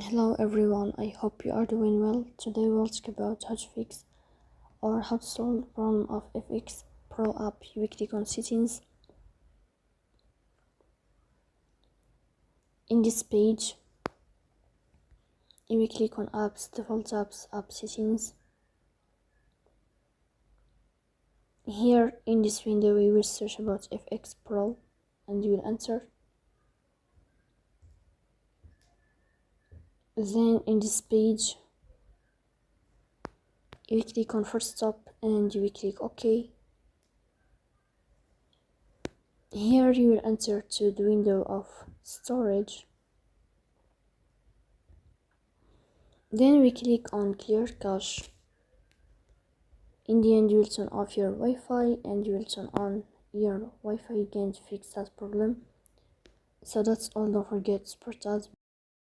Hello everyone, I hope you are doing well. Today we'll talk about how to fix or how to solve the problem of FX Pro app. You click on settings. In this page, you will click on apps, default apps, app settings. Here in this window, you will search about FX Pro and you will enter. Then in this page, you will click on first stop and you will click OK. Here you will enter to the window of storage. Then we click on clear cache. In the end, you will turn off your Wi-Fi and you will turn on your Wi-Fi again to fix that problem. So that's all. Don't forget to support us.